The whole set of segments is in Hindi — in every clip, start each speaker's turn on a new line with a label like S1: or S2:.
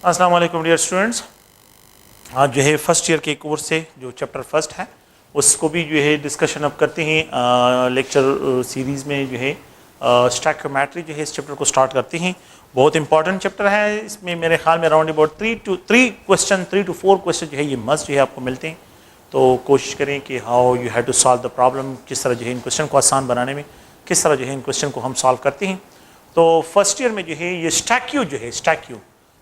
S1: अस्सलाम वालेकुम डियर स्टूडेंट्स। आज जो है फर्स्ट ईयर के कोर्स से जो चैप्टर फर्स्ट है उसको भी जो है डिस्कशन अब करते हैं। लेक्चर सीरीज़ में जो है स्टैक्योमेट्री जो है इस चैप्टर को स्टार्ट करते हैं। बहुत इंपॉर्टेंट चैप्टर है। इसमें मेरे ख्याल में अराउंड अबाउट 3 to 4 क्वेश्चन जो है ये मस्ट जो है आपको मिलते हैं। तो कोशिश करें कि how you have to solve the problem, किस तरह जो है इन क्वेश्चन को आसान बनाने में किस तरह जो है इन क्वेश्चन को हम सॉल्व करते हैं। तो फर्स्ट ईयर में जो है ये स्टैक्यू जो है स्टैक्यू,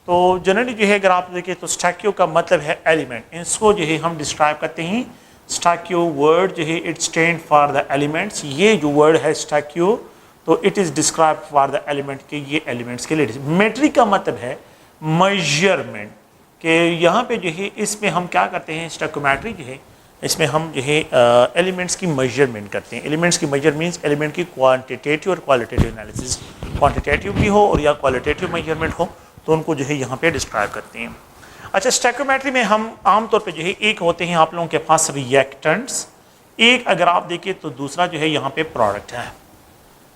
S1: तो जनरली जो है अगर आप देखें तो स्टैक्यू का मतलब है एलिमेंट। इसको जो है हम डिस्क्राइब करते हैं स्टैक्यू वर्ड जो है it stand for the elements. ये जो वर्ड है स्टैक्यू तो it is describe for the element के ये एलिमेंट्स के लिए। मेट्रिक का मतलब है मेजरमेंट के यहाँ पे जो है इसमें हम क्या करते हैं स्टैक्योमेट्री जो है इसमें हम जो है एलिमेंट्स की मेजरमेंट करते हैं। एलिमेंट्स की मेजर मीन्स एलिमेंट की क्वांटिटेटिव और क्वालिटेटिव एनालिसिस, क्वांटिटेटिव भी हो और या क्वालिटेटिव मेजरमेंट हो तो उनको जो है यहाँ पे डिस्क्राइब करते हैं। अच्छा, स्टैक्योमेट्री में हम आमतौर पे जो है एक होते हैं आप लोगों के पास रिएक्टेंट्स, एक अगर आप देखिए तो दूसरा जो है यहाँ पे प्रोडक्ट है।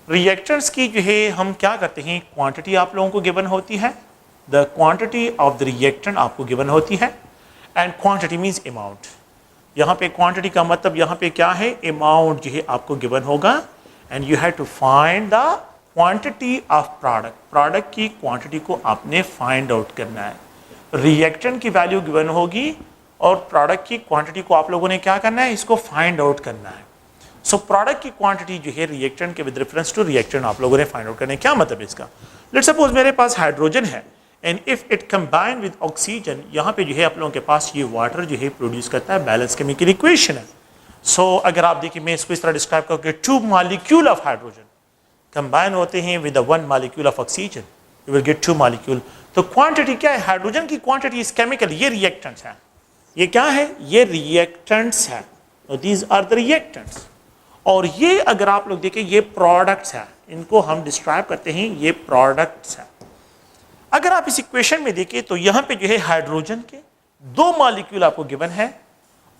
S1: रिएक्टेंट्स की जो है हम क्या करते हैं क्वांटिटी आप लोगों को गिवन होती है, the quantity of the reactant आपको गिवन होती है एंड क्वांटिटी मीन्स अमाउंट। यहाँ पे क्वांटिटी का मतलब यहाँ पे क्या है अमाउंट जो है आपको गिवन होगा and you have to find the quantity of product. Product की क्वांटिटी को आपने फाइंड आउट करना है। रिएक्टेंट की वैल्यू गिवन होगी और प्रोडक्ट की क्वांटिटी को आप लोगों ने क्या करना है इसको फाइंड आउट करना है। सो प्रोडक्ट की क्वांटिटी जो है रिएक्टेंट के विद रेफरेंस टू रिएक्टेंट आप लोगों ने फाइंड आउट करना है। क्या मतलब है इसका? लेट्स सपोज मेरे पास हाइड्रोजन है and if it combine with oxygen, यहाँ पे जो है आप लोगों के पास ये वाटर जो है प्रोड्यूस करता है, बैलेंस केमिकल इक्वेशन है। सो अगर आप देखिए मैं इसको इस तरह डिस्क्राइब करूँ कि 2 मॉलिक्यूल ऑफ हाइड्रोजन कंबाइन होते हैं with 1 molecule of oxygen, you will get 2 molecule. तो क्वांटिटी क्या है? हाइड्रोजन की क्वांटिटी इज केमिकल, ये रिएक्टेंट्स है। ये क्या है? ये रिएक्टेंट्स है। These are the reactants. और ये अगर आप लोग देखें ये प्रोडक्ट्स है, इनको हम डिस्क्राइब करते हैं ये प्रोडक्ट्स है। अगर आप इस इक्वेशन में देखें तो यहाँ पे जो है हाइड्रोजन के 2 मॉलिक्यूल आपको गिवन है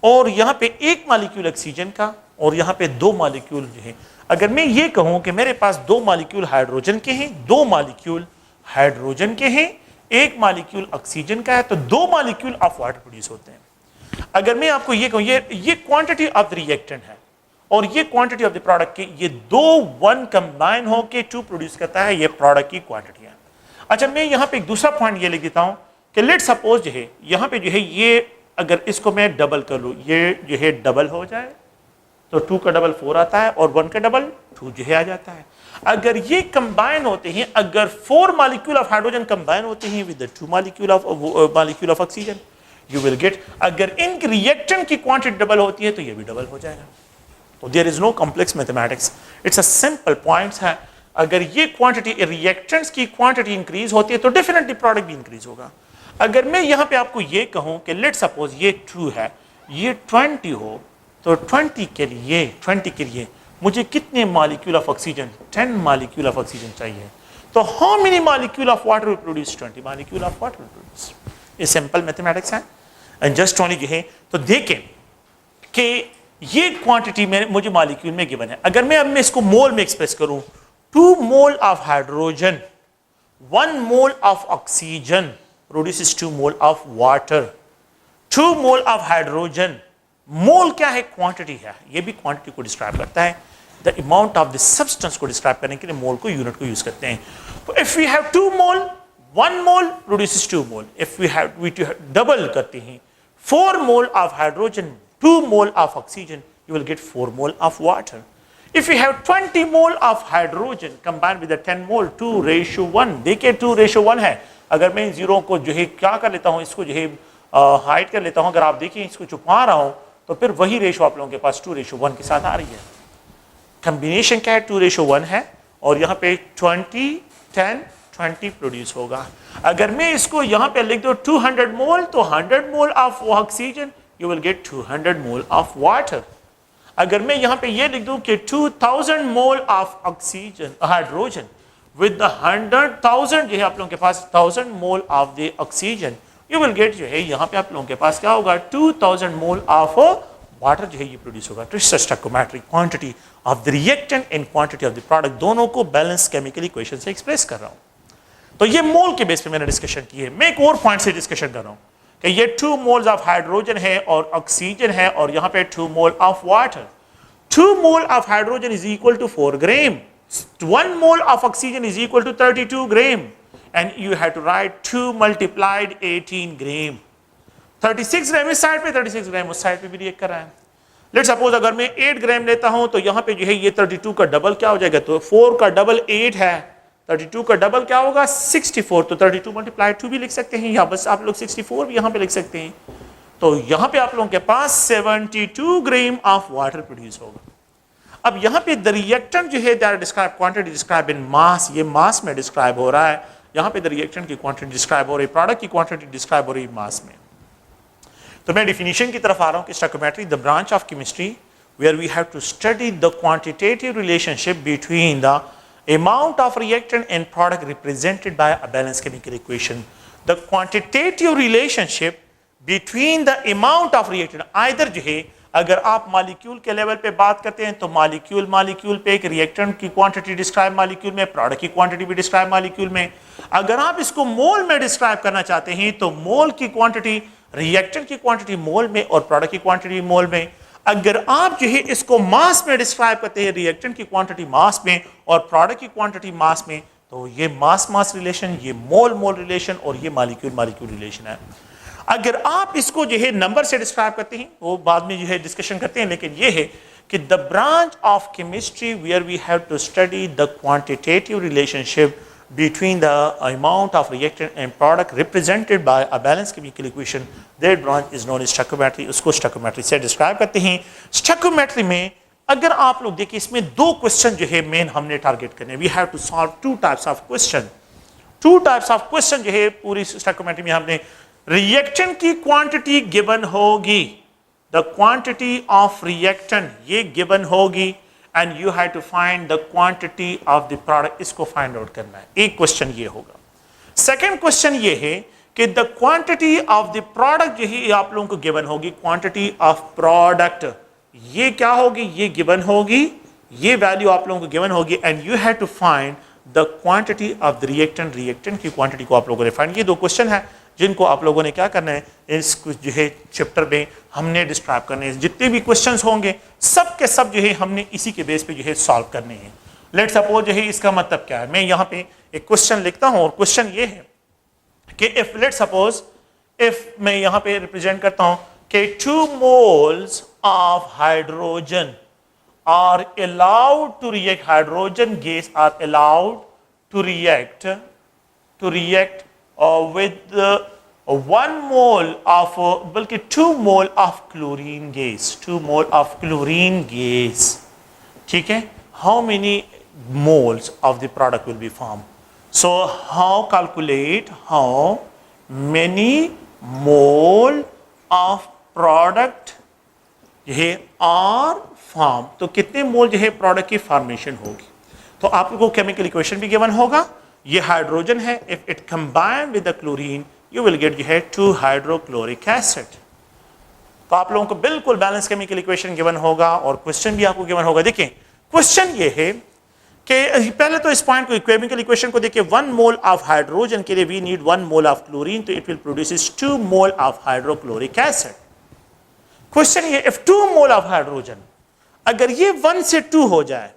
S1: और यहाँ पे 1 मॉलिक्यूल ऑक्सीजन का और यहाँ पे 2 मॉलिक्यूल जो है। अगर मैं ये कहूँ कि मेरे पास 2 मॉलिक्यूल हाइड्रोजन के हैं, 2 मॉलिक्यूल हाइड्रोजन के हैं, 1 मॉलिक्यूल ऑक्सीजन का है, तो 2 मॉलिक्यूल ऑफ वाटर प्रोड्यूस होते हैं। अगर मैं आपको ये कहूँ ये क्वांटिटी ऑफ द रिएक्टेंट है और ये क्वांटिटी ऑफ द प्रोडक्ट के, ये 1 कंबाइन होकर 2 प्रोड्यूस करता है, ये प्रोडक्ट की क्वांटिटी है। अच्छा, मैं यहाँ पे एक दूसरा पॉइंट ये लिख देता हूँ कि लेट सपोज जो है यहाँ पे जो है ये अगर इसको मैं डबल कर लूँ, ये जो है डबल हो जाए तो 2 का डबल 4 आता है और 1 का डबल 2 जो है आ जाता है। अगर ये कंबाइन होते हैं, अगर 4 मॉलिक्यूल ऑफ हाइड्रोजन कंबाइन होते हैं with 2 molecule of oxygen, you will gate, अगर इनकी रिएक्टेंट की क्वांटिटी डबल होती है तो ये भी डबल हो जाएगा। तो there is no complex mathematics, it's a simple points है। अगर ये क्वांटिटी रिएक्टेंट्स की क्वांटिटी इंक्रीज होती है तो डेफिनेटली प्रोडक्ट भी इंक्रीज होगा। अगर मैं यहाँ पे आपको ये कहूँ कि लेट सपोज ये 2 है, ये 20 हो, तो 20 के लिए मुझे कितने molecule of oxygen? 10 molecule of oxygen चाहिए। तो how many molecule of water will produce? 20 molecule of water will produce. ये सिंपल मैथमेटिक्स है एंड जस्ट ओनली जो है। तो देखें कि ये क्वांटिटी में मुझे मॉलिक्यूल में गिवन है। अगर मैं अब इसको मोल में एक्सप्रेस करूं, 2 mole of hydrogen 1 mole of oxygen produces 2 mole of water. 2 mole of hydrogen, mole क्या है? क्वांटिटी है, ये भी क्वांटिटी को डिस्क्राइब करता है। The amount of the substance को डिस्क्राइब करने के लिए मोल को यूनिट को यूज करते हैं। तो if we have 2 mole, 1 mole produces 2 mole. If we double करते हैं 4 mole of hydrogen 2 mole of oxygen, you will get 4 mole of water. If you have 20 mole of hydrogen combined with the 10 mole, 2:1, देखिए 2:1 है। अगर मैं जीरो को जो है क्या कर लेता हूँ, इसको जो है हाइड कर लेता हूँ, अगर आप देखिए इसको छुपा रहा हूँ तो फिर वही रेशो आप लोगों के पास 2:1 के साथ आ रही है। कम्बिनेशन क्या है? 2:1 है और यहाँ पे 20, 10, 20 प्रोड्यूस होगा। अगर मैं इसको यहाँ पे लिख दो 200 मोल, तो 100 मोल of oxygen, you will get 200 mole of water. अगर मैं यहाँ पे ये लिख दूँ कि 2000 mole of oxygen, hydrogen with the 100,000 जो है आप लोगों के पास 1000 mole of the oxygen, you will get जो है यहाँ पे आप लोगों के पास क्या होगा? 2000 mole of water जो है ये प्रोड्यूस होगा। तो stoichiometry quantity of the reactant and quantity of the product दोनों को बैलेंस केमिकल इक्वेशन से एक्सप्रेस कर रहा हूँ। तो ये मोल के बेस पे मैंने डिस्कशन की है। मैं एक और पॉइंट से डिस्कशन कर रहा हूं कि ये 2 मोल्स ऑफ हाइड्रोजन है और ऑक्सीजन है और यहां पे 2 mole of water. 2 mole of hydrogen is equal to 4 gram, 1 mole of oxygen is equal to 32 gram, and you have to write 2 multiplied 18 gram. 36 gram इस साइड पे, 36 ग्राम उस साइड पे भी रिएक्ट कर रहा है। लेट्स सपोज अगर मैं 8 ग्राम लेता हूं तो यहां पे जो है ये 32 का डबल क्या हो जाएगा, तो 4 का डबल 8 है, 32 का डबल क्या होगा 64, तो 32 मल्टीप्लाई 2 भी लिख सकते हैं, या बस आप लोग 64 भी यहां पे लिख सकते हैं। तो यहां पे आप लोगों के पास 72 ग्राम ऑफ वाटर प्रोड्यूस होगा। अब यहां पे द रिएक्टेंट जो है that describe quantity describe in mass, ये मास में डिस्क्राइब हो रहा है, यहां पे द रिएक्टेंट की क्वांटिटी डिस्क्राइब हो रही है, प्रोडक्ट की क्वांटिटी डिस्क्राइब हो रही है मास में। तो मैं डिफिनीशन की तरफ आ रहा हूं कि stoichiometry the branch of chemistry where we have to study the quantitative relationship between the amount of reactant and product represented by a balanced chemical equation. The quantitative relationship between the amount of reactant, either जो है अगर आप मॉलिक्यूल के लेवल पे बात करते हैं तो मॉलिक्यूल पे एक रिएक्टेंट की क्वांटिटी डिस्क्राइब मॉलिक्यूल में, प्रोडक्ट की क्वांटिटी भी डिस्क्राइब मॉलिक्यूल में। अगर आप इसको मोल में डिस्क्राइब करना चाहते हैं तो मोल की क्वांटिटी, रिएक्टेंट की क्वांटिटी मोल में और प्रोडक्ट की क्वांटिटी मोल में। अगर आप जो है इसको मास में डिस्क्राइब करते हैं, रिएक्टेंट की क्वांटिटी मास में और प्रोडक्ट की क्वांटिटी मास में, तो ये मास रिलेशन, ये मोल रिलेशन और ये मॉलिक्यूल रिलेशन है। अगर आप इसको जो है नंबर से डिस्क्राइब करते हैं वो बाद में जो है डिस्कशन करते हैं, लेकिन ये है कि the branch of chemistry where we have to study the quantitative relationship between the amount of reactant and product represented by a balanced chemical equation, that branch is known as stoichiometry। उसको stoichiometry से डिस्क्राइब करते हैं। stoichiometry में अगर आप लोग देखिए इसमें 2 क्वेश्चन जो है मेन हमने टारगेट करने, we have to solve 2 types of question. 2 types of question जो है पूरी stoichiometry में हमने, रिएक्टेंट की क्वांटिटी गिवन होगी, द क्वांटिटी ऑफ रिएक्टेंट ये गिवन होगी, and you have to find the quantity of the product, इसको फाइंड आउट करना है। एक क्वेश्चन ये होगा। सेकंड क्वेश्चन ये है कि the quantity of the product जो है आप लोगों को गिवन होगी, क्वांटिटी ऑफ प्रोडक्ट ये क्या होगी, ये गिवन होगी, ये वैल्यू आप लोगों को गिवन होगी, and you have to find the quantity of the reactant की क्वांटिटी को आप लोगों ने फाइंड। ये 2 क्वेश्चन है जिनको आप लोगों ने क्या करना है, इस जो है चैप्टर में हमने डिस्क्राइब करने हैं। जितने भी क्वेश्चंस होंगे सब के सब जो है हमने इसी के बेस पे जो है सॉल्व करने हैं। लेट सपोज जो है इसका मतलब क्या है, मैं यहाँ पे एक क्वेश्चन लिखता हूँ और क्वेश्चन ये है कि इफ लेट सपोज इफ मैं यहाँ पे रिप्रेजेंट करता हूँ कि 2 moles of hydrogen are allowed to react, hydrogen gas are allowed to react with 1 mole of बल्कि 2 mole of chlorine gas, 2 mole of chlorine gas, ठीक है। how many moles of the product will be formed? So how calculate how many mole of product ये are formed, तो कितने मोल जो है प्रोडक्ट की फॉर्मेशन होगी। तो आप लोगों को केमिकल इक्वेशन भी गिवन होगा, ये हाइड्रोजन है, if it combine with the chlorine you will gate जो है 2 हाइड्रोक्लोरिक एसिड। तो आप लोगों को बिल्कुल बैलेंस केमिकल इक्वेशन गिवन होगा और क्वेश्चन भी आपको गिवन होगा। देखिए क्वेश्चन ये है कि पहले तो इस पॉइंट को केमिकल इक्वेशन को देखिए, 1 मोल ऑफ हाइड्रोजन के लिए we need 1 mole of chlorine, तो it will produce 2 mole of hydrochloric acid. Question ये इफ 2 मोल ऑफ हाइड्रोजन, अगर ये 1 से 2 हो जाए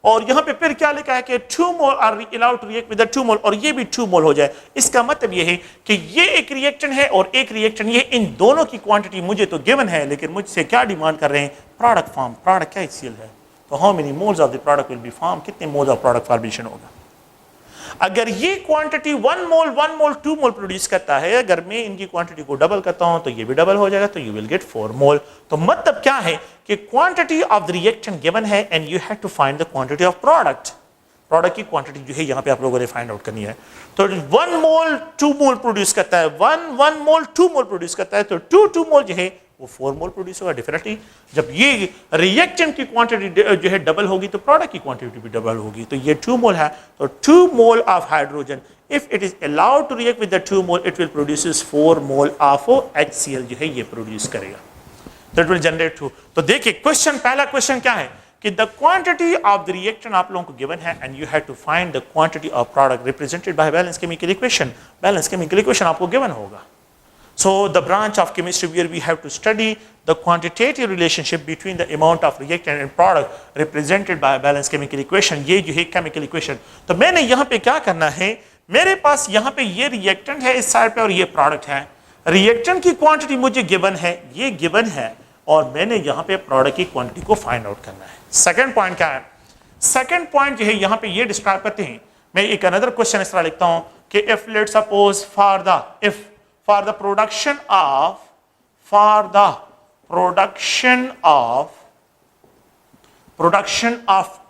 S1: और यहां पे फिर क्या लिखा है कि 2 mole are allowed to react with 2 mole और ये भी 2 मोल हो जाए, इसका मतलब ये है कि ये एक रिएक्टेंट है और एक रिएक्टेंट, ये इन दोनों की क्वांटिटी मुझे तो गिवन है, लेकिन मुझसे क्या डिमांड कर रहे हैं, प्रोडक्ट फॉर्म। प्रोडक्ट क्या HCl है, तो how many moles of the product will be form, कितने मोल्स ऑफ प्रोडक्ट फॉर्मेशन होगा। अगर ये क्वांटिटी 1 मोल 2 मोल प्रोड्यूस करता है, अगर मैं इनकी क्वांटिटी को डबल करता हूं तो ये भी डबल हो जाएगा, तो यू विल गेट 4 मोल। तो मतलब क्या है कि quantity of the reactant given है and you have to find the quantity of product. Product की क्वांटिटी जो है यहां पे आप लोगों ने फाइंड आउट करनी है। तो 1 मोल 2 मोल प्रोड्यूस करता है, 1 मोल 2 मोल प्रोड्यूस करता है, तो 2 मोल जो है वो 4 मोल प्रोड्यूस होगा। डेफिनेटली जब ये रिएक्टेंट की क्वांटिटी जो है डबल होगी तो प्रोडक्ट की क्वांटिटी भी डबल होगी। तो ये 2 मोल है, तो 2 mole of hydrogen if it is allowed to react with the 2 mole it will produce 4 mole of HCl जो है ये प्रोड्यूस करेगा, दैट विल जनरेट 2। तो देखिए क्वेश्चन, पहला क्वेश्चन क्या है कि the quantity of the reactant आप लोगों को गिवन है and you have to find the quantity of product represented by balance chemical equation. Balance chemical equation आपको गिवन होगा। So the branch of chemistry where we have to study the quantitative relationship between the amount of reactant and product represented by a balanced chemical equation, ये जो है chemical equation। तो मैंने यहाँ पे क्या करना है, मेरे पास यहाँ पे ये reactant है इस साइड पे और ये product है। reactant की quantity मुझे given है, ये given है, और मैंने यहाँ पे product की quantity को find out करना है। second point क्या है, second point जो है यहाँ पे ये describe करते हैं। मैं एक another question इस तरह लिखता हूँ कि if let's suppose for the production of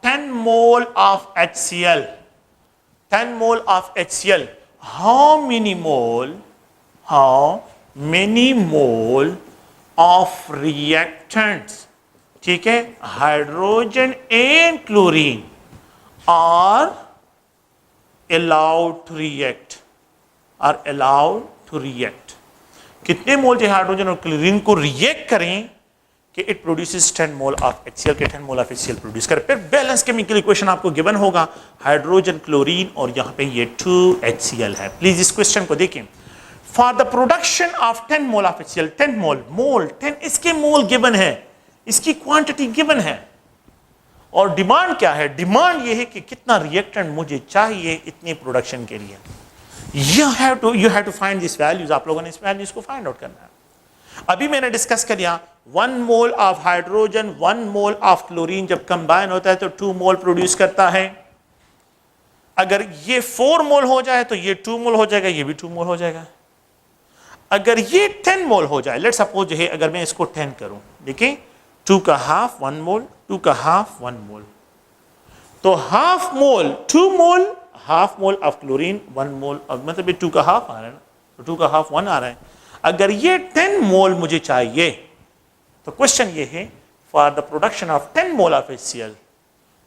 S1: 10 mole of HCl, 10 mole of HCl, how many mole of reactants, ठीक है, hydrogen and chlorine are allowed to react, कितने मोल जो हाइड्रोजन और क्लोरीन को रिएक्ट करें कि it produces 10 mole of HCl के 10 मोल ऑफ HCl प्रोड्यूस करे। फिर बैलेंस केमिकल इक्वेशन आपको गिवन होगा, हाइड्रोजन क्लोरीन और यहाँ पे ये 2HCl है। प्लीज इस क्वेश्चन को देखें। For the production of 10 mole of HCl, 10 मोल 10 इसके मोल गिवन है, इसकी क्वांटिटी गिवन है, और डिमांड क्या है, डिमांड ये है कि कितना रिएक्टेंट मुझे चाहिए इतनी प्रोडक्शन के लिए। You have to find these values, आप लोगों ने इस वैल्यूज को फाइंड आउट करना है। अभी मैंने डिस्कस कर लिया 1 mole of hydrogen 1 mole of chlorine जब कंबाइन होता है तो 2 मोल प्रोड्यूस करता है। अगर ये 4 मोल हो जाए तो ये 2 मोल हो जाएगा, ये भी 2 मोल हो जाएगा। अगर ये 10 मोल हो जाए, लेट्स सपोज है अगर मैं इसको 10 करूं, देखिए 2 का हाफ 1 मोल, 2 का हाफ 1 मोल, तो half mole 2 mole, half mole of chlorine 1 मोल, मतलब ये 2 का हाफ आ रहा है ना, तो 2 का हाफ 1 आ रहा है। अगर ये 10 मोल मुझे चाहिए तो क्वेश्चन ये है for the production of 10 mole of HCl,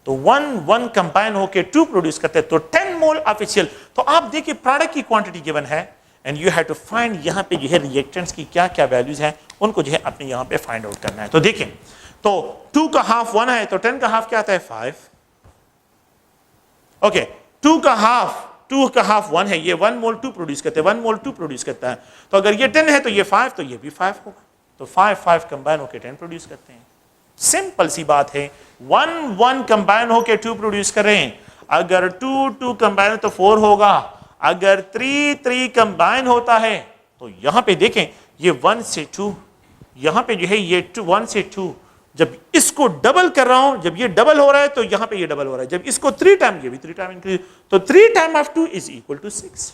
S1: तो 1 कंबाइन होके 2 प्रोड्यूस करते हैं, तो 10 मोल ऑफ HCl। तो आप देखिए प्रोडक्ट की क्वांटिटी गिवन है and you have to find यहाँ पे जो है रिएक्टेंट्स की क्या क्या वैल्यूज हैं, उनको जो है अपने यहाँ पे फाइंड आउट करना है। तो देखें, तो 2 का हाफ 1 है, तो 10 का हाफ क्या आता है 5। ओके, 2 का हाफ 1 है, ये 1 मोल 2 प्रोड्यूस करते हैं, 1 मोल 2 प्रोड्यूस करता है, तो अगर ये 10 है तो ये 5, तो ये भी 5 होगा, तो 5 कंबाइन होकर 10 प्रोड्यूस करते हैं। सिंपल सी बात है, 1 कंबाइन होकर 2 प्रोड्यूस करें, अगर 2 कंबाइन तो 4 होगा, अगर 3 कंबाइन होता है तो यहां पे देखें ये 1 से 2, यहां पे जो है ये 1 से 2, जब इसको डबल कर रहा हूं, जब ये डबल हो रहा है तो यहां पे ये डबल हो रहा है, जब इसको 3 टाइम, ये भी 3 टाइम इंक्रीज, तो 3 time of 2 is equal to 6।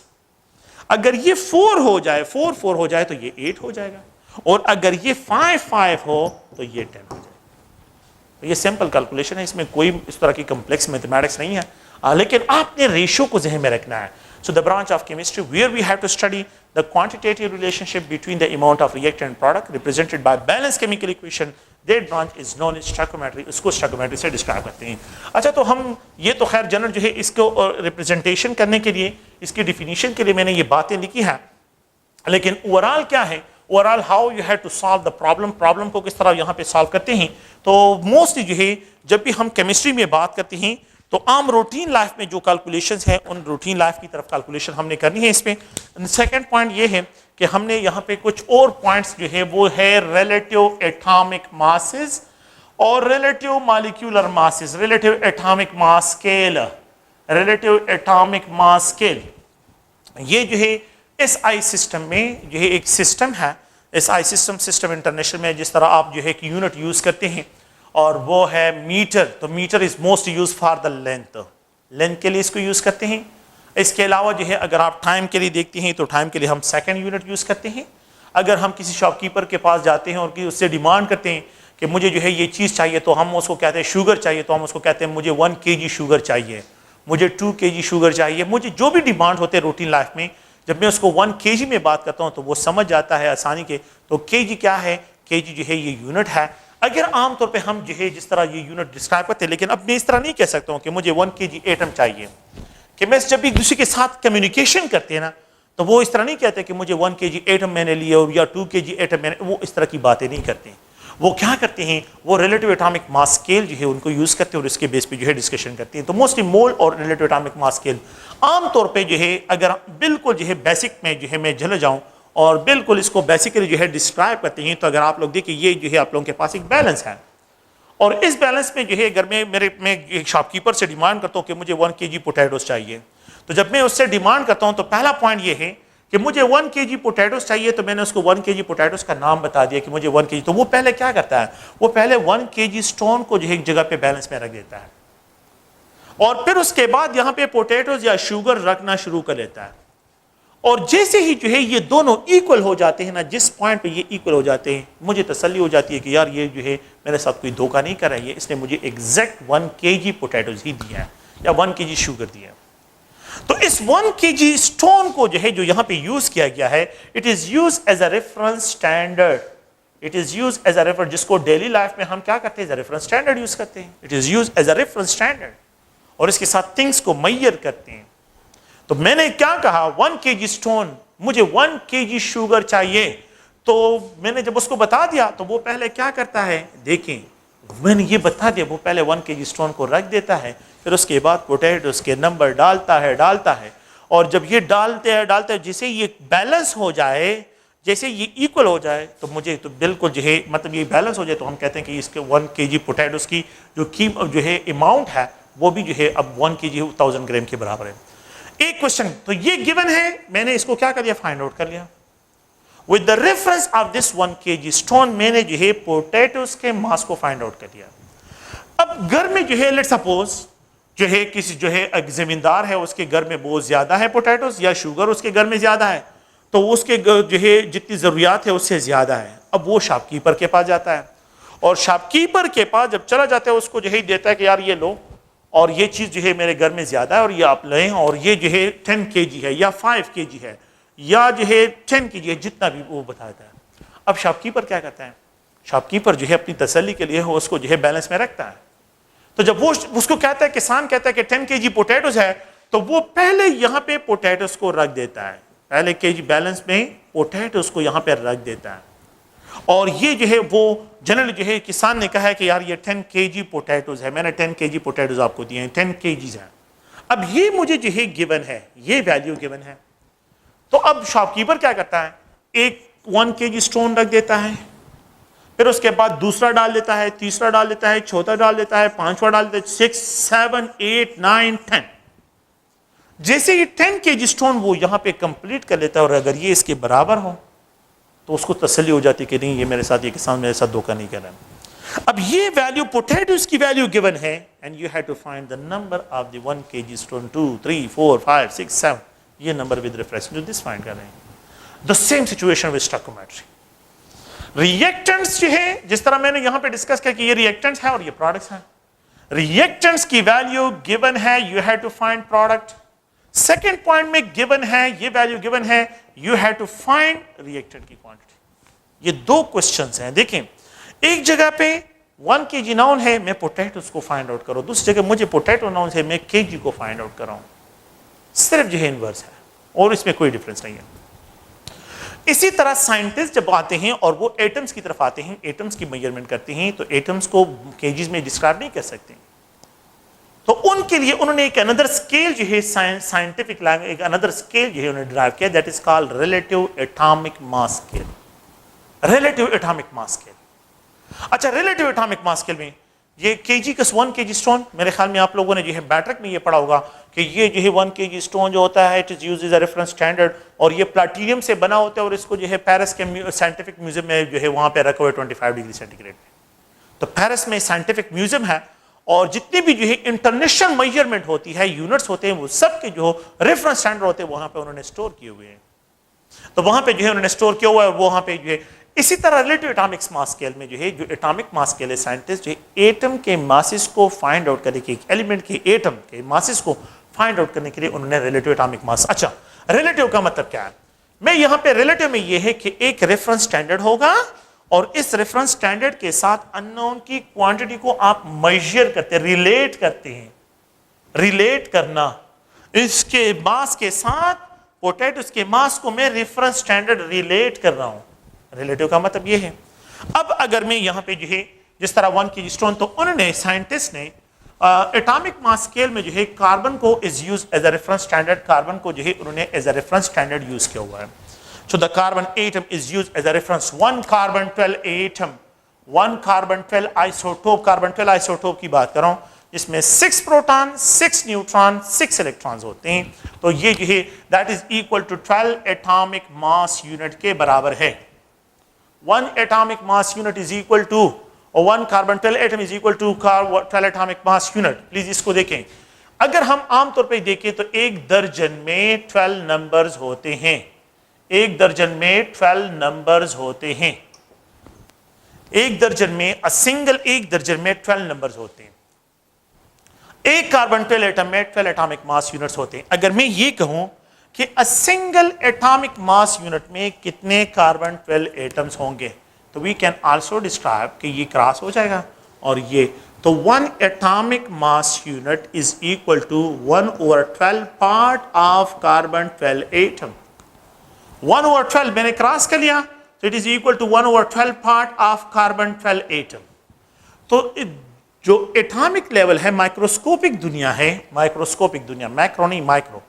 S1: अगर ये 4 हो जाए, 4 हो जाए तो ये 8 हो जाएगा, और अगर ये 5 हो तो ये 10 हो जाएगा। तो ये सिंपल कैलकुलेशन है, इसमें कोई इस तरह की कॉम्प्लेक्स मैथमेटिक्स नहीं है, लेकिन आपने रेशियो को ज़हन में रखना है। So the branch of chemistry where we have to study the quantitative relationship between the amount of reactant and product represented by balanced chemical equation, that branch is known as stoichiometry, उसको stoichiometry से डिस्क्राइब करते हैं। अच्छा, तो हम ये तो खैर जनरल जो है इसको रिप्रेजेंटेशन करने के लिए, इसकी डिफिनीशन के लिए मैंने ये बातें लिखी हैं, लेकिन ओवरऑल क्या है, overall how you have to solve the problem को किस तरह यहाँ पे सॉल्व करते हैं। तो मोस्टली जो है जब भी हम केमिस्ट्री में बात करते हैं तो आम रूटीन लाइफ में जो कैलकुलेशंस हैं उन रूटीन लाइफ की तरफ कैलकुलेशन हमने करनी है। इस पे सेकंड पॉइंट ये है कि हमने यहाँ पे कुछ और पॉइंट्स जो है वो है रिलेटिव एटॉमिक मासेस और relative molecular masses, relative atomic mass scale, relative atomic mass scale. ये जो है SI सिस्टम में जो है एक सिस्टम है, SI सिस्टम इंटरनेशनल में जिस तरह आप जो है कि यूनिट यूज करते हैं और वो है मीटर, तो metre is most use for the length के लिए इसको यूज करते हैं। इसके अलावा जो है अगर आप टाइम के लिए देखते हैं तो टाइम के लिए हम सेकंड यूनिट यूज करते हैं। अगर हम किसी शॉपकीपर के पास जाते हैं और उससे डिमांड करते हैं कि मुझे जो है ये चीज़ चाहिए, तो हम उसको कहते हैं शुगर चाहिए, तो हम उसको कहते हैं मुझे 1 kg शुगर चाहिए, मुझे 2 kg शुगर चाहिए, मुझे जो भी डिमांड होते हैं रूटीन लाइफ में, जब मैं उसको 1 kg में बात करता हूँ तो वो समझ जाता है आसानी के। तो kg क्या है, kg जो है ये यूनिट है। अगर आमतौर पे हम जो है जिस तरह ये यूनिट डिस्क्राइब करते हैं, लेकिन अब मैं इस तरह नहीं कह सकता हूँ कि मुझे 1 kg एटम चाहिए, कि मैं जब एक दूसरे के साथ कम्युनिकेशन करते हैं ना तो वो इस तरह नहीं कहते कि मुझे 1 kg एटम मैंने लिया या 2 kg एटम मैंने, वो इस तरह की बातें नहीं करते। वो क्या करते हैं, वो रिलेटिव एटॉमिक मास स्केल जो है उनको यूज करते हैं और इसके बेस पे जो है डिस्कशन करते हैं। तो मोस्टली मोल और रिलेटिव एटॉमिक मास स्केल आमतौर पे जो है, अगर बिल्कुल जो है बेसिक में जो है मैं चले जाऊं और बिल्कुल इसको बेसिकली जो है डिस्क्राइब करते हैं, तो अगर आप लोग देखिए ये जो है आप लोगों के पास एक बैलेंस है, और इस बैलेंस में जो है अगर मैं एक शॉपकीपर से डिमांड करता हूँ कि मुझे 1 kg पोटैटोस चाहिए, तो जब मैं उससे डिमांड करता हूँ तो पहला पॉइंट ये है कि मुझे 1 kg पोटैटोस चाहिए, तो मैंने उसको 1 kg पोटैटोस का नाम बता दिया कि मुझे 1 kg, तो वो पहले क्या करता है, वो पहले 1 kg स्टोन को जो है एक जगह पे बैलेंस में रख देता है, और फिर उसके बाद यहाँ पे पोटैटोस या शुगर रखना शुरू कर लेता है। और जैसे ही जो है ये दोनों इक्वल हो जाते हैं ना, जिस पॉइंट पे ये इक्वल हो जाते हैं, मुझे तसल्ली हो जाती है कि यार ये जो है मेरे साथ कोई धोखा नहीं कर रहा है, इसने मुझे एग्जैक्ट 1 kg पोटैटोस ही दिया है या 1 kg शुगर दिया है। तो इस 1 kg स्टोन को जो है जो यहाँ पे यूज किया गया है, it is use as a reference standard, it is use as a reference, जिसको डेली लाइफ में हम क्या करते हैं, as a reference standard use करते हैं। It is use as a reference standard, और इसके साथ थिंग्स को मैयर करते हैं। तो मैंने क्या कहा, 1 kg स्टोन, मुझे 1 kg शुगर चाहिए, तो मैंने जब उसको बता दिया तो वो पहले क्या करता है, देखें मैंने ये बता दिया, वो पहले 1 kg स्टोन को रख देता है, फिर उसके बाद पोटैटोस के नंबर डालता है, और जब ये डालते हैं जैसे ये बैलेंस हो जाए, जैसे ये इक्वल हो जाए, तो मुझे तो बिल्कुल जो है मतलब ये बैलेंस हो जाए, तो हम कहते हैं कि इसके 1 kg पोटैटोस की जो है अमाउंट है वो भी जो है अब 1 kg 1000 ग्राम के बराबर है। एक क्वेश्चन, तो ये गिवन है, मैंने इसको क्या कर लिया, फाइंड आउट कर लिया with the reference of this 1 kg stone, मैंने जो है पोटैटोस के मास को फाइंड आउट कर लिया। अब घर में जो है लेट्स सपोज जो है किसी जो है एक जमींदार है, उसके घर में बहुत ज्यादा है पोटैटोस या शुगर उसके घर में ज्यादा है, तो उसके जो है जितनी जरूरियात है उससे ज्यादा है। अब वो शॉपकीपर के पास जाता है, और शॉपकीपर के पास जब चला जाता है उसको जो है देता है कि यार ये लो, और ये चीज जो है मेरे घर में ज्यादा है और ये आप लें, और ये जो है 10 kg है या 5 kg है या जो है 10 kg है, जितना भी वो बताता है। अब शॉपकीपर क्या करता है, शॉपकीपर जो है अपनी तसल्ली के लिए हो उसको जो है बैलेंस में रखता है। तो जब वो उसको कहता है, किसान कहता है कि 10 kg पोटैटोस है, तो वो पहले यहाँ पे पोटैटोस को रख देता है, पहले kg बैलेंस में पोटैटोस को यहाँ पे रख देता है। और ये जो है वो जनरली जो है किसान ने कहा है कि यार ये 10 kg पोटैटोस है, मैंने 10 kg पोटैटोस आपको दिए हैं, 10 kg है। अब ये मुझे जो है गिवन है, ये वैल्यू गिवन है, तो अब शॉपकीपर क्या करता है, एक 1 kg स्टोन रख देता है, फिर उसके बाद दूसरा डाल देता है, तीसरा डाल देता है, चौथा डाल देता है, पांचवा डाल देता है, 6 7 8 9 10। जैसे ये 10 kg स्टोन वो यहां पे कंप्लीट कर लेता है, और अगर ये इसके बराबर हो तो उसको तसल्ली हो जाती कि नहीं ये मेरे साथ, ये किसान मेरे साथ धोखा नहीं कर रहा है। अब ये वैल्यू पोटैटोस की वैल्यू गिवन है, and you have to find the number of the 1 kg stone, 2 3 4 5 6 7, ये number with reference to this find कर रहे हैं। The same situation with stoichiometry. Reactants जो है, जिस तरह मैंने यहां पे डिस्कस किया कि ये रिएक्टेंट्स है और ये प्रोडक्ट्स हैं, रिएक्टेंट्स की वैल्यू गिवन है, you have to find product. Second point में गिवन है, ये वैल्यू गिवन है, you have to find reactant की क्वांटिटी। ये दो क्वेश्चंस हैं। देखें, एक जगह पे 1 kg नाउन है, मैं पोटैटोस को फाइंड आउट करो, दूसरी जगह मुझे पोटैटो नाउन है, मैं kg को फाइंड आउट कर रहा हूं। सिर्फ जो है इनवर्स है और इसमें कोई डिफरेंस नहीं है। इसी तरह साइंटिस्ट जब आते हैं और वो एटम्स की तरफ आते हैं, एटम्स की मेजरमेंट करते हैं, तो एटम्स को केजीज में डिस्क्राइब नहीं कर सकते, तो उनके लिए उन्होंने एक अनदर स्केल जो है साइंटिफिक लैंग्वेज, एक अनदर स्केल जो है उन्होंने ड्राइव किया, that is called relative atomic mass scale. Relative atomic mass scale. अच्छा, रिलेटिव एटॉमिक मास स्केल में ये kg + 1 kg स्टोन, मेरे ख्याल में आप लोगों ने जो है बैटरक में ये पढ़ा होगा कि ये जो है 1 kg स्टोन जो होता है, it is used as a reference standard, और ये प्लैटिनियम से बना होता है, और इसको जो है पेरिस के साइंटिफिक म्यूजियम में जो है वहां पे रखा हुआ है 25 डिग्री सेंटीग्रेड में। तो पेरिस में साइंटिफिक म्यूजियम है, और जितनी भी जो है इंटरनेशनल मेजरमेंट होती है, यूनिट्स होते हैं, वो सब के जो रेफरेंस स्टैंडर्ड होते हैं वहां पे उन्होंने स्टोर किए हुए हैं। तो वहां पे जो है उन्होंने स्टोर किया हुआ है, वो वहां पे जो है। इसी तरह रिलेटिव एटॉमिक मास स्केल में जो है, जो एटॉमिक मास स्केल है, साइंटिस्ट जो एटम के मासेस को फाइंड आउट करने के, एलिमेंट के एटम के मासेस को फाइंड आउट करने के लिए उन्होंने रिलेटिव एटॉमिक मास। अच्छा, रिलेटिव का मतलब क्या है? मैं यहां पे रिलेटिव में ये है कि एक रेफरेंस स्टैंडर्ड होगा, और इस रेफरेंस स्टैंडर्ड के साथ अननोन की क्वांटिटी को आप मेजर करते हैं, रिलेट करते हैं। रिलेट करना, इसके मास के साथ पोटैटोस के मास को मैं रेफरेंस स्टैंडर्ड रिलेट कर रहा हूं। रिलेटिव का मतलब ये है। अब अगर मैं यहाँ पे जो है जिस तरह 1 kg स्टोन, तो उन्होंने साइंटिस्ट ने एटॉमिक मास स्केल में जो है कार्बन को is use as a reference standard, carbon को जो है उन्होंने as a reference standard use किया हुआ है. So the carbon atom is use as a reference. 1 carbon 12 atom, 1 carbon 12 isotope, carbon 12 isotope की बात कर रहा हूं, इसमें 6 प्रोटॉन, 6 न्यूट्रॉन, 6 इलेक्ट्रॉन्स होते हैं. तो ये जो है that is equal to 12 atomic mass unit के बराबर है. 1 atomic mass unit is equal to, और 1 carbon 12 atom is equal to 12 atomic mass unit. Please इसको देखें. अगर हम आमतौर पे देखें तो एक दर्जन में 12 नंबर्स होते हैं. एक दर्जन में 12 नंबर्स होते हैं. एक दर्जन में एक दर्जन में 12 नंबर्स होते हैं. एक कार्बन 12 एटम में 12 एटॉमिक मास यूनिट्स होते हैं. अगर मैं ये कहूं कि a single atomic mass unit में कितने कार्बन 12 एटम्स होंगे, तो वी कैन आल्सो डिस्क्राइब कि ये क्रॉस हो जाएगा और ये. तो 1 atomic mass unit is equal to 1/12 part of carbon 12 atom. 1/12 मैंने क्रॉस कर लिया, तो it is equal to 1/12 part of carbon 12 atom. तो जो एटॉमिक लेवल है, माइक्रोस्कोपिक दुनिया है, माइक्रोस्कोपिक दुनिया, मैक्रो नहीं माइक्रो,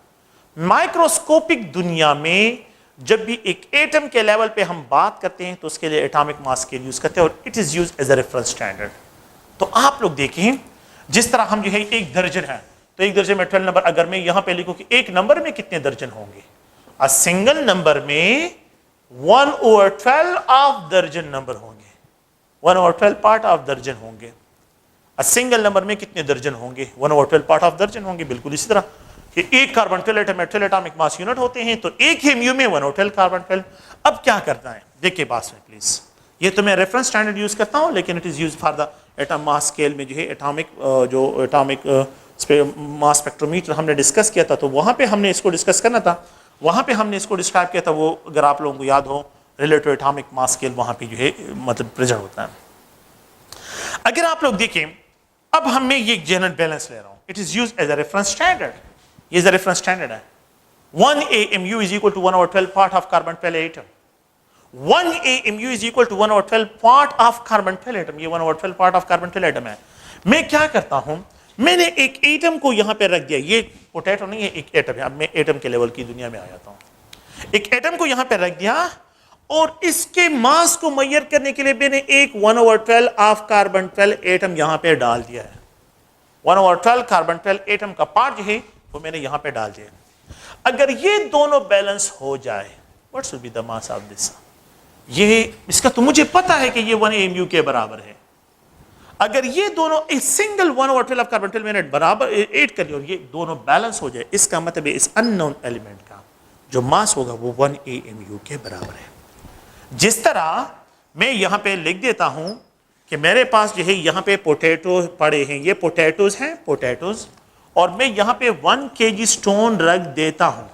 S1: माइक्रोस्कोपिक दुनिया में जब भी एक एटम के लेवल पे हम बात करते हैं तो उसके लिए एटॉमिक मास स्केल यूज करते हैं और it is use as a reference standard. तो आप लोग देखें, जिस तरह हम जो है एक दर्जन है, तो एक दर्जन में 12 नंबर. अगर मैं यहां पे लिखूं कि एक नंबर में कितने दर्जन होंगे, अ सिंगल नंबर में 1/12 ऑफ दर्जन नंबर होंगे, 1/12 पार्ट ऑफ दर्जन होंगे. अ सिंगल नंबर में कितने दर्जन होंगे, 1/12 पार्ट ऑफ दर्जन होंगे. बिल्कुल इसी तरह कि एक कार्बन 12 एटम में 12 एटॉमिक मास यूनिट होते हैं, तो एक ही म्यू में 1/12 कार्बन 12. अब क्या करना है देखिए पास में प्लीज. ये तो मैं रेफरेंस स्टैंडर्ड यूज करता हूं, लेकिन it is use for the atom mass scale में जो है एटॉमिक जो एटॉमिक मास स्पेक्ट्रोमीटर हमने डिस्कस किया था, तो वहां पे हमने इसको डिस्कस करना था, वहां पे हमने इसको डिस्क्राइब किया था. वो अगर आप लोगों को याद हो, रिलेटिव एटॉमिक मास स्केल वहां पे जो है मतलब प्रेजेंट होता है. अगर आप लोग देखें, अब हम मैं ये जनरल बैलेंस ले रहा हूं, it is use as a reference standard. ये रेफरेंस स्टैंडर्ड है. 1 AMU is equal to 1/12 part of carbon 12 atom. 1 AMU is equal to 1/12 part of carbon 12 atom. ये 1/12 part of carbon 12 atom है. मैं क्या करता हूं, मैंने एक एटम को यहां पे रख दिया. ये पोटैटो नहीं है, एक एटम है. अब मैं एटम के लेवल की दुनिया में आ जाता हूं. एक एटम को यहां पे रख दिया और इसके मास को मेजर करने के लिए मैंने एक 1/12 ऑफ कार्बन 12 एटम यहां पे डाल दिया है. 1/12 कार्बन 12 एटम का पार्ट जो है वो मैंने यहां पे डाल दिया. अगर ये दोनों बैलेंस हो जाए, what should be the mass of this. ये इसका तो मुझे पता है कि ये 1 AMU के बराबर है. अगर ये दोनों एक सिंगल 1/12 ऑफ कार्बन 12 मैंने बराबर ऐड कर लिया और ये दोनों बैलेंस हो जाए, इसका मतलब है इस अननोन एलिमेंट का जो मास होगा वो 1 AMU के बराबर है. जिस तरह मैं यहां पे लिख देता हूं कि मेरे पास जो है यहां पे पोटैटो पड़े हैं, ये पोटैटोज हैं, पोटैटोज, और मैं यहां पे 1 kg स्टोन रख देता हूं.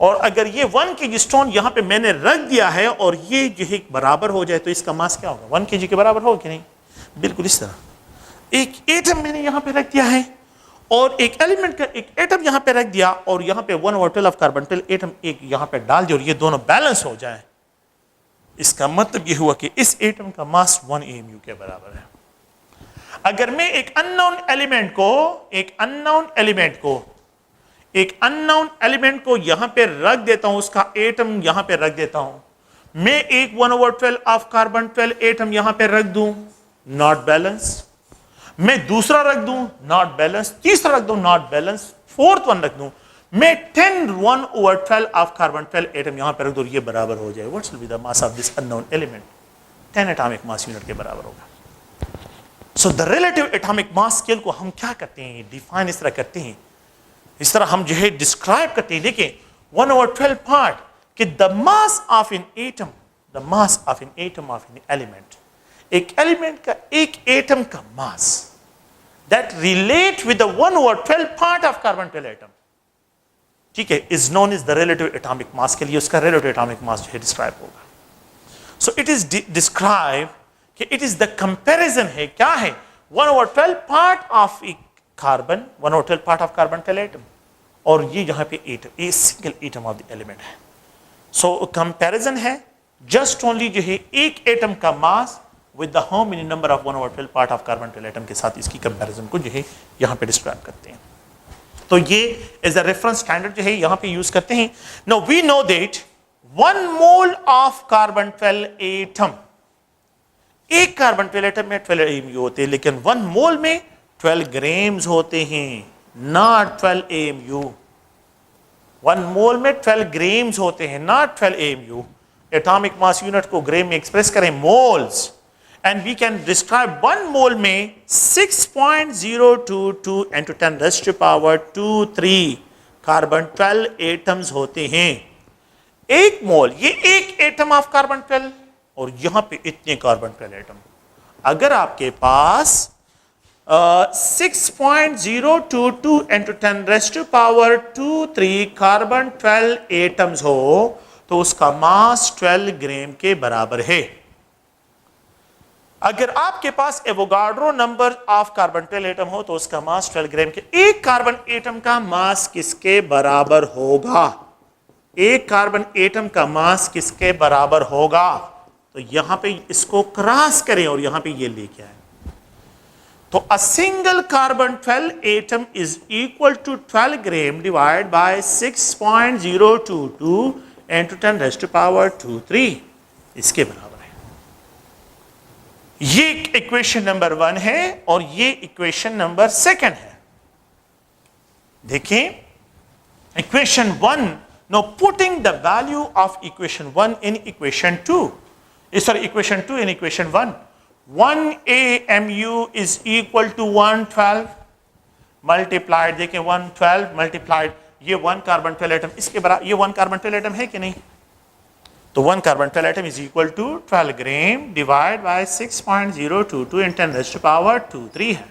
S1: और अगर ये 1 kg स्टोन यहां पे मैंने रख दिया है और ये जो है बराबर हो जाए, तो इसका मास क्या होगा, 1 kg के बराबर होगा कि नहीं. बिल्कुल इस तरह एक एटम मैंने यहां पे रख दिया है और एक एलिमेंट का एक एटम यहां पे रख दिया और यहां पे 1/12 ऑफ कार्बन 12 एटम एक यहां पे डाल दिया और ये दोनों बैलेंस हो जाए, इसका मतलब ये हुआ कि इस एटम का मास 1 AMU के बराबर है. अगर मैं एक अननोन एलिमेंट को यहां पे रख देता हूं, उसका एटम यहां पे रख देता हूं, मैं एक 1/12 ऑफ कार्बन 12 एटम यहां पे रख दूं, नॉट बैलेंस. मैं दूसरा रख दूं, नॉट बैलेंस. तीसरा रख दूं, नॉट बैलेंस. फोर्थ वन रख दूं, मैं 1/12 ऑफ कार्बन 12 एटम यहां पे रख दूं, ये बराबर हो जाए. What will be the mass of this unknown element. 10 atomic mass unit के बराबर होगा. So the relative atomic mass scale को हम क्या करते हैं, डिफाइन इस तरह करते हैं, इस तरह हम जो है डिस्क्राइब करते हैं. देखिए 1/12 पार्ट कि the mass of an atom, the mass of an atom of an element, एक एलिमेंट का एक एटम का mass that relate with the 1/12 part of carbon 12 atom, ठीक है, is known is the relative atomic mass के लिए उसका रिलेटिव एटॉमिक मास जो है डिस्क्राइब होगा. सो इट इज डिस्क्राइब कि इट इज द कंपैरिजन है, क्या है, 1/12 part of A carbon, 1/12 part of carbon 12 atom, और ये यहां पे atom, a single atom of the element है. सो कंपैरिजन है जस्ट ओनली जो है एक एटम का mass with the how many number of 1/12 part of carbon 12 atom के साथ इसकी कंपैरिजन को जो है यहां पे डिस्क्राइब करते हैं। तो ये एज अ रेफरेंस स्टैंडर्ड जो है यहां पे यूज करते हैं। Now we know that 1 mole of carbon 12 atom, एक कार्बन 12 एटम में 12 AMU होते हैं, लेकिन 1 मोल में 12 ग्राम्स होते हैं, नॉट 12 AMU। 1 मोल में 12 ग्राम्स होते हैं, not 12 AMU। Atomic mass unit को ग्राम में एक्सप्रेस करें moles, and we can describe 1 mole में 6.022 into 10 raised to power 23 carbon 12 atoms होते हैं। एक मोल ये एक एटम ऑफ कार्बन 12 और यहां पे इतने कार्बन 12 एटम। अगर आपके पास 6.022 into 10 raised to power 23 carbon 12 atoms हो तो उसका मास 12 ग्राम के बराबर है। अगर आपके पास Avogadro number of carbon 12 atom हो तो उसका मास 12 ग्राम के। एक कार्बन एटम का मास किसके बराबर होगा? एक कार्बन एटम का मास किसके बराबर होगा? तो यहां पे इसको क्रॉस करें और यहां पे ये लेके आए तो a single carbon 12 atom is equal to 12 gram divide by 6.022 into 10 raised to power 23 इसके बराबर है। ये इक्वेशन नंबर 1 है और ये इक्वेशन नंबर 2 है। देखें equation 1, now putting the value of equation 1 in equation 2, sorry equation 2 in equation 1, 1 AMU is equal to 112 multiplied, देखें 112 multiplied ये 1 कार्बन 12 एटम इसके बराबर, ये 1 कार्बन 12 एटम है कि नहीं? तो 1 carbon 12 atom is equal to 12 gram divide by 6.022 in 10 raised to power 23 है।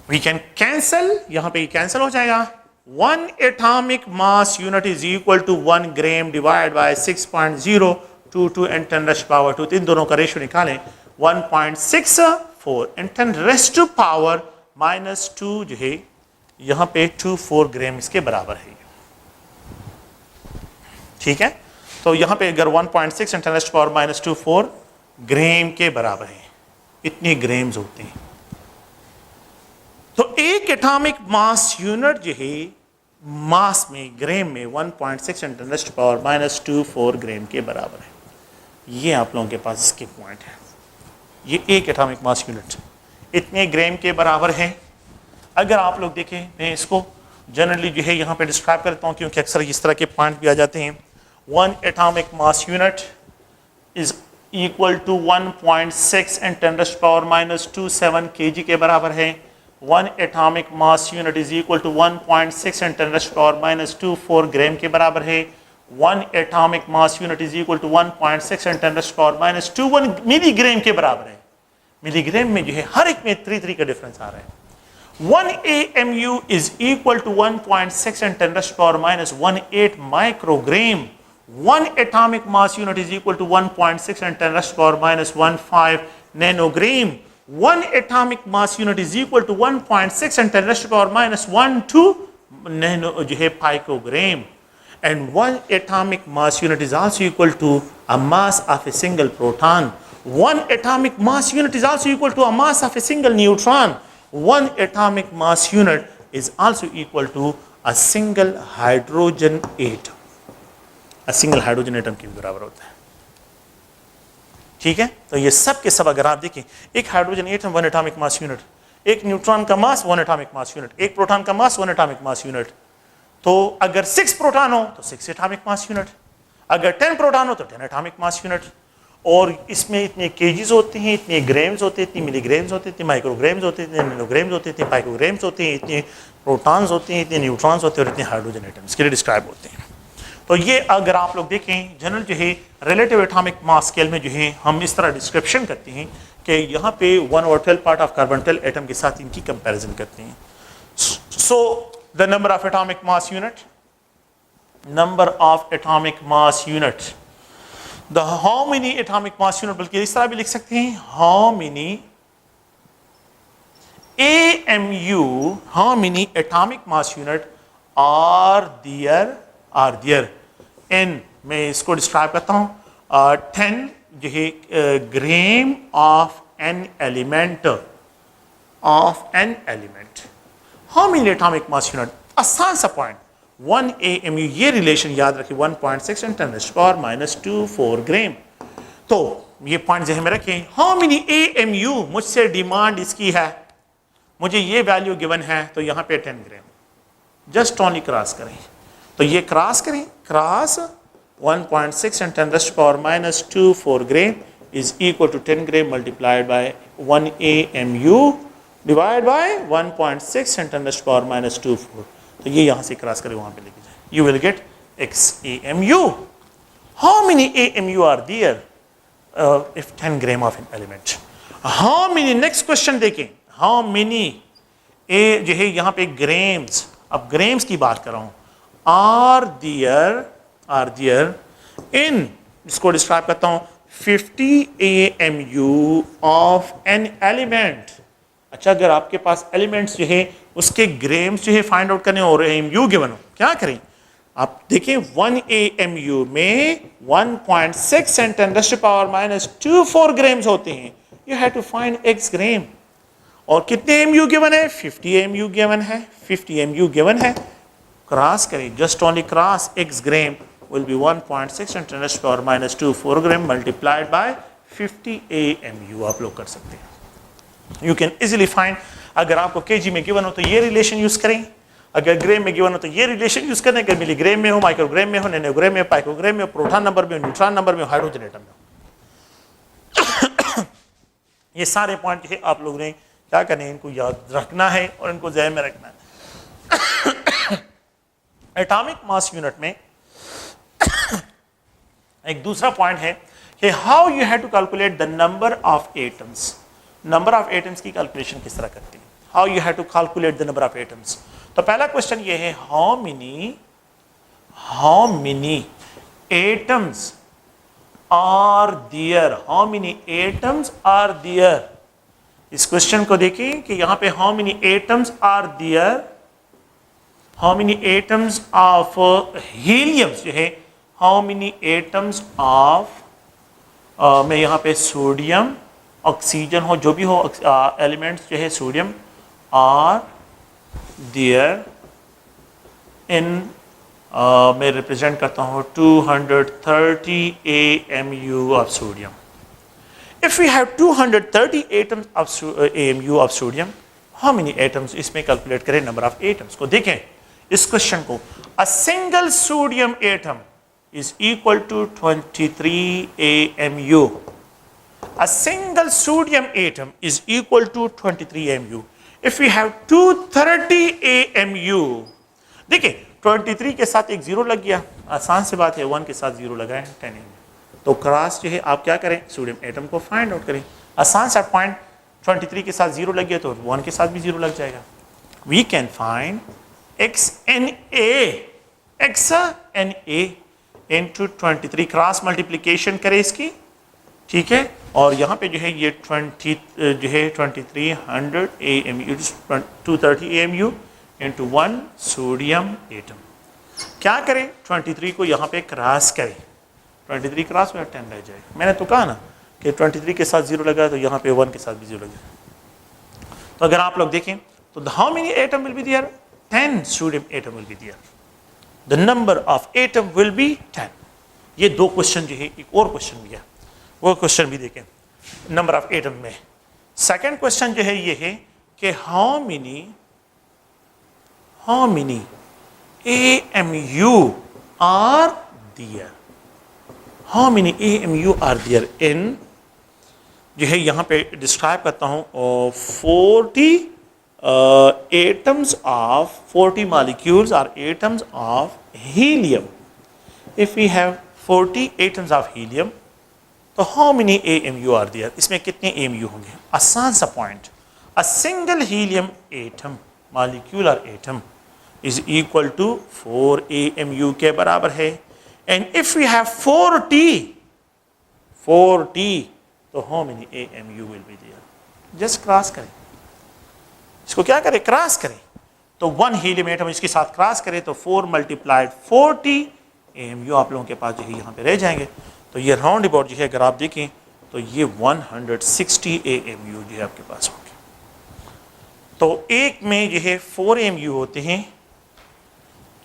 S1: वी कैन कैंसल, यहां पे कैंसल हो जाएगा। 1 atomic mass unit is equal to 1 gram divide by 6.022 in 10 raised to power 2, इन दोनों का रेशियो निकालें 1.64 इन 10 raised to power -2 जो है यहां पे 24 ग्राम इसके बराबर है। ठीक है, तो यहां पे अगर 1.6 × 10 raised to power -24 ग्राम के बराबर है, इतने ग्राम्स होते हैं। तो एक एटॉमिक मास यूनिट जो है मास में ग्राम में 1.6 × 10 raised to power -24 ग्राम के बराबर है। ये आप लोगों के पास इसके पॉइंट है। ये एक एटॉमिक मास यूनिट इतने ग्राम के बराबर है। अगर आप लोग देखें, मैं इसको जनरली जो है यहाँ पे डिस्क्राइब करता हूँ क्योंकि अक्सर इस तरह के पॉइंट भी आ जाते हैं। 1 atomic mass unit is equal to 1.6 × 10 raised to power -27 kg के बराबर है। 1 atomic mass unit is equal to 1.6 × 10 raised to power -24 gram के बराबर है। 1 atomic mass unit is equal to 1.6 × 10 raised to power -21 milligram के बराबर है। मिलीग्राम में जो है हर एक में 3 का डिफरेंस आ रहा है। 1 AMU is equal to 1.6 × 10 raised to power -18 microgram. 1 atomic mass unit is equal to 1.6 × 10 raised to power -15 nanogram. 1 atomic mass unit is equal to 1.6 × 10 raised to power -12 nano जो है picogram. And 1 atomic mass unit is also equal to a mass of a single proton. 1 atomic mass unit is also equal to a mass of a single neutron. 1 atomic mass unit is also equal to a single hydrogen atom. A single hydrogen atom के बराबर होता है। ठीक है, तो ये सब के सब अगर आप देखें, एक hydrogen atom 1 atomic mass unit, एक न्यूट्रॉन का मास 1 एटॉमिक मास यूनिट, एक प्रोटॉन का मास 1 एटॉमिक मास यूनिट। तो अगर 6 प्रोटॉन हो तो 6 एटॉमिक मास यूनिट, अगर 10 प्रोटॉन हो तो 10 एटॉमिक मास यूनिट। और इसमें इतने केजीज होते हैं, इतने ग्राम्स होते हैं, इतने मिलीग्राम्स होते हैं, इतने माइक्रोग्राम्स होते हैं, इतने नैनोग्राम्स होते हैं, इतने पाइकोग्राम्स होते हैं, इतने प्रोटॉन्स होते हैं, इतने न्यूट्रॉन्स होते हैं और इतने हाइड्रोजन एटम्स के लिए डिस्क्राइब होते हैं। तो ये अगर आप लोग देखें जनरल जो है रिलेटिव एटॉमिक मास स्केल में जो है हम इस तरह डिस्क्रिप्शन करते हैं कि यहाँ पे 1/12 पार्ट ऑफ कार्बन 12 एटम के साथ इनकी कंपैरिजन करते हैं। So the number of atomic mass unit, number of atomic mass unit, the how many atomic mass unit, बल्कि इस तरह भी लिख सकते हैं how many AMU, how many atomic mass unit are there in. मैं इसको डिस्क्राइब करता हूं 10 जो है gram of an element how many atomic mass unit, आसान सा पॉइंट 1 AMU, ये रिलेशन याद रखिए 1.6 × 10⁻²⁴ ग्राम। तो ये पॉइंट जहन में रखें, हाउ मेनी AMU, मुझसे डिमांड इसकी है, मुझे ये वैल्यू गिवन है, तो यहाँ पे 10 ग्राम, जस्ट ओनली क्रॉस करें, तो ये क्रॉस करें, cross 1.6 × 10⁻² gram is equal to 10 gram multiplied by 1 AMU divided by 1.6 × 10⁻²⁴। तो ये यहाँ से क्रॉस करें, वहाँ पे लेके जाए, you will get x AMU. How many AMU are there if 10 gram of an element? How many, next question देखें, how many a जो है यहाँ पे ग्राम्स, अब ग्राम्स की बात कर रहा हूँ, are there in, इसको डिस्क्राइब करता हूँ, 50 AMU of an element। अच्छा, अगर आपके पास एलिमेंट्स जो है उसके ग्राम्स जो है फाइंड आउट करने और AMU गिवन हो, क्या करें, आप देखें 1 AMU में 1.6 × 10⁻² ग्राम्स होते हैं, you have to find x gram, और कितने AMU गिवन है, 50 AMU गिवन है, 50 AMU गिवन है, क्रॉस करें, just only cross, x gram will be 1.6 × 10⁻² gram multiplied by 50 AMU आप लोग कर सकते हैं। यू कैन इजीली फाइंड, अगर आपको केजी में गिवन हो तो ये रिलेशन यूज करें, अगर ग्राम में गिवन हो तो ये रिलेशन यूज करें, अगर मिलीग्राम में हो, माइक्रोग्राम में हो, नैनोग्राम में हो, पाइकोग्राम में हो, प्रोटॉन नंबर में हो, न्यूट्रॉन नंबर में हो, हाइड्रोजन एटम में हो। ये सारे पॉइंट है आप लोगों ने क्या करने हैं, इनको याद रखना है और इनको ज़हन में रखना है। एटॉमिक मास यूनिट में एक दूसरा पॉइंट है कि how you have to calculate the number of atoms, number of atoms की कैलकुलेशन किस तरह करते हैं, how you have to calculate the number of atoms. तो पहला क्वेश्चन ये है, how many atoms are there, how many atoms are there. इस क्वेश्चन को देखें कि यहाँ पे how many atoms are there, how many atoms of heliums जो है, हाउ मेनी एटम्स ऑफ में यहाँ पे सोडियम, ऑक्सीजन हो, जो भी हो एलिमेंट्स जो है सोडियम, आर देयर इन, मैं रिप्रेजेंट करता हूँ 230 AMU of sodium. If we have 230 atoms of AMU of sodium, how many atoms, इसमें कैलकुलेट करें नंबर ऑफ एटम्स को। देखें इस क्वेश्चन को, a single sodium atom is equal to 23 AMU. A single sodium atom is equal to 23 AMU. If we have 230 AMU, देखिए 23 के साथ एक जीरो लग गया, आसान सी बात है, 1 के साथ जीरो लगाएं 10 AMU, तो क्रॉस जो है आप क्या करें, सोडियम एटम को फाइंड आउट करें, आसान सा पॉइंट, 23 के साथ जीरो लग गया तो 1 के साथ भी जीरो लग जाएगा। We can find XNA into 23, cross multiplication करें इसकी, ठीक है, और यहाँ पे जो है ये 20 जो है 2300 AMU, 230 AMU into 1 sodium atom. क्या करें, 23 को यहाँ पे क्रॉस करें, 23 क्रॉस में 10 रह जाएगा। मैंने तो कहा ना कि 23 के साथ जीरो लगा तो यहाँ पे 1 के साथ भी जीरो लगा। तो अगर आप लोग देखें तो how many atom will be there, 10 sodium atom will be there, the number of atom will be 10। ये दो क्वेश्चन जो है, एक और क्वेश्चन भी है, वो क्वेश्चन भी देखें नंबर ऑफ एटम में। सेकंड क्वेश्चन जो है ये है कि how many AMU are there, how many AMU are there in, जो है यहाँ पे डिस्क्राइब करता हूँ 40 atoms of 40 molecules or atoms of helium. If we have 40 atoms of helium, तो how many AMU are there? इसमें कितने AMU होंगे? आसान सा point, a single helium atom, molecular atom is equal to 4 AMU के बराबर है। And if we have 40, तो how many AMU will be there? Just cross करें, इसको क्या करें, क्रॉस करें, तो 1 हीलियम एटम इसके साथ क्रॉस करें तो 4 × 40 AMU आप लोगों के पास जो है यहाँ पे रह जाएंगे। तो ये राउंड अबाउट जो है अगर आप देखें तो ये 160 AMU जो है आपके पास होंगे। तो एक में जो है 4 AMU होते हैं,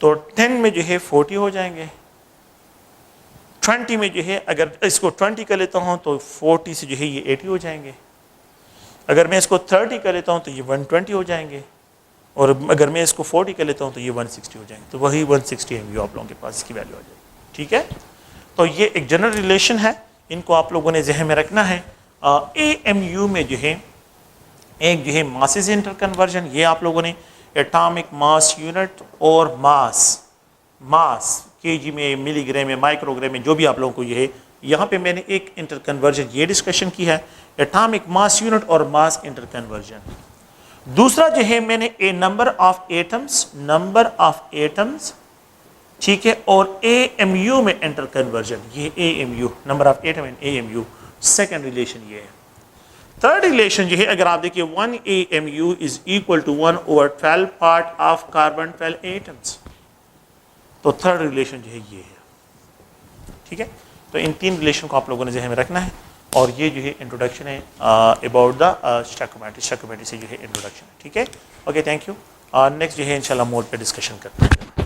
S1: तो 10 में जो है 40 हो जाएंगे। 20 में जो है अगर इसको 20 कर लेता हूँ तो 40 से जो है ये 80 हो जाएंगे। अगर मैं इसको 30 कर लेता हूँ तो ये 120 हो जाएंगे, और अगर मैं इसको 40 कर लेता हूँ तो ये 160 हो जाएंगे। तो वही 160 MU आप लोगों के पास इसकी वैल्यू आ जाएगी। ठीक है, तो ये एक जनरल रिलेशन है, इनको आप लोगों ने जहन में रखना है। AMU में जो है एक जो है मासेस इंटर कन्वर्जन, ये आप लोगों ने एटॉमिक मास यूनिट और मास केजी में, मिलीग्राम में, माइक्रोग्राम में, जो भी आप लोगों को ये है, यहाँ पे मैंने एक इंटर कन्वर्जन ये डिस्कशन की है, एटॉमिक मास यूनिट और मास इंटर कन्वर्जन। दूसरा जो है मैंने ए नंबर ऑफ एटम्स, ठीक है, और AMU में इंटर कन्वर्जन, ये AMU number of atom and AMU second relation ये है। थर्ड रिलेशन जो है अगर आप देखिए 1 AMU is equal to 1/12 part of carbon 12 atoms. तो थर्ड रिलेशन जो है ये है। ठीक है, तो इन तीन रिलेशन को आप लोगों ने जहन में रखना है, और ये जो है इंट्रोडक्शन है अबाउट द स्टोइकोमेट्री से जो है इंट्रोडक्शन है। ठीक है, ओके, थैंक यू। नेक्स्ट जो है इंशाल्लाह मोड पे डिस्कशन करते हैं।